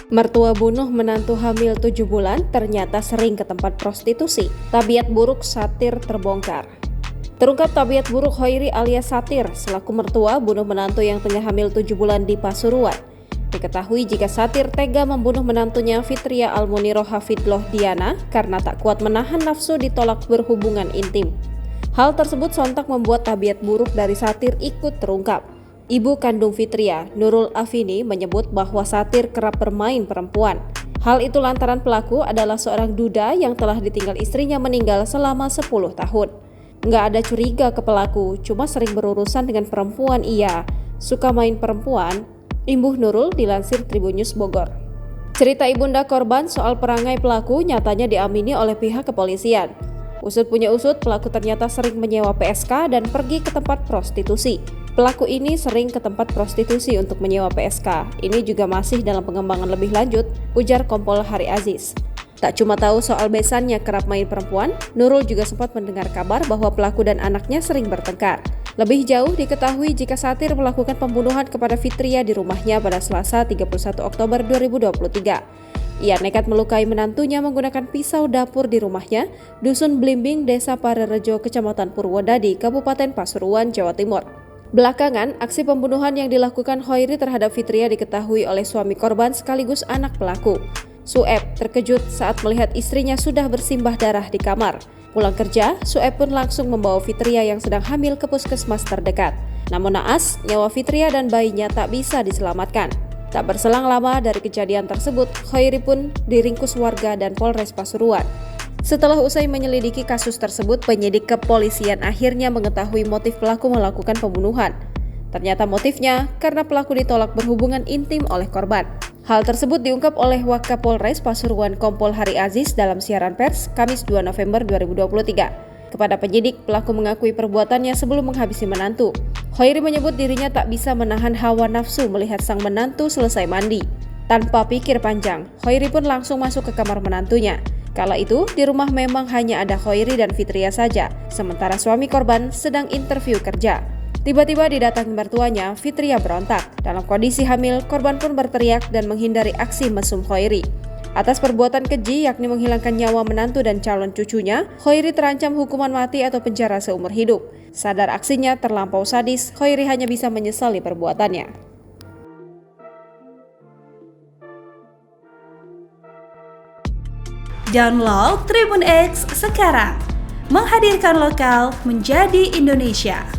Mertua bunuh menantu hamil 7 bulan ternyata sering ke tempat prostitusi. Tabiat buruk Satir terbongkar. Terungkap tabiat buruk Hoiri alias Satir selaku mertua bunuh menantu yang tengah hamil 7 bulan di Pasuruan. Diketahui jika Satir tega membunuh menantunya Fitria Almuniroh Hafidloh Diana karena tak kuat menahan nafsu ditolak berhubungan intim. Hal tersebut sontak membuat tabiat buruk dari Satir ikut terungkap. Ibu kandung Fitria, Nurul Afini, menyebut bahwa Satir kerap bermain perempuan. Hal itu lantaran pelaku adalah seorang duda yang telah ditinggal istrinya meninggal selama 10 tahun. Nggak ada curiga ke pelaku, cuma sering berurusan dengan perempuan suka main perempuan, imbuh Nurul dilansir Tribun News Bogor. Cerita ibunda korban soal perangai pelaku nyatanya diamini oleh pihak kepolisian. Usut punya usut, pelaku ternyata sering menyewa PSK dan pergi ke tempat prostitusi. Pelaku ini sering ke tempat prostitusi untuk menyewa PSK. Ini juga masih dalam pengembangan lebih lanjut, ujar Kompol Hari Aziz. Tak cuma tahu soal besannya kerap main perempuan, Nurul juga sempat mendengar kabar bahwa pelaku dan anaknya sering bertengkar. Lebih jauh diketahui jika Satir melakukan pembunuhan kepada Fitria di rumahnya pada Selasa 31 Oktober 2023. Ia nekat melukai menantunya menggunakan pisau dapur di rumahnya, Dusun Blimbing, Desa Parerejo, Kecamatan Purwodadi, Kabupaten Pasuruan, Jawa Timur. Belakangan, aksi pembunuhan yang dilakukan Hoiri terhadap Fitria diketahui oleh suami korban sekaligus anak pelaku. Sueb terkejut saat melihat istrinya sudah bersimbah darah di kamar. Pulang kerja, Sueb pun langsung membawa Fitria yang sedang hamil ke puskesmas terdekat. Namun naas, nyawa Fitria dan bayinya tak bisa diselamatkan. Tak berselang lama dari kejadian tersebut, Hoiri pun diringkus warga dan Polres Pasuruan. Setelah usai menyelidiki kasus tersebut, penyidik kepolisian akhirnya mengetahui motif pelaku melakukan pembunuhan. Ternyata motifnya karena pelaku ditolak berhubungan intim oleh korban. Hal tersebut diungkap oleh Wakapolres Pasuruan Kompol Hari Aziz dalam siaran pers Kamis 2 November 2023. Kepada penyidik, pelaku mengakui perbuatannya sebelum menghabisi menantu. Hoiri menyebut dirinya tak bisa menahan hawa nafsu melihat sang menantu selesai mandi. Tanpa pikir panjang, Hoiri pun langsung masuk ke kamar menantunya. Kala itu, di rumah memang hanya ada Hoiri dan Fitria saja, sementara suami korban sedang interview kerja. Tiba-tiba didatangi mertuanya, Fitria berontak. Dalam kondisi hamil, korban pun berteriak dan menghindari aksi mesum Hoiri. Atas perbuatan keji yakni menghilangkan nyawa menantu dan calon cucunya, Hoiri terancam hukuman mati atau penjara seumur hidup. Sadar aksinya terlampau sadis, Hoiri hanya bisa menyesali perbuatannya. Download Tribun X sekarang, menghadirkan lokal menjadi Indonesia.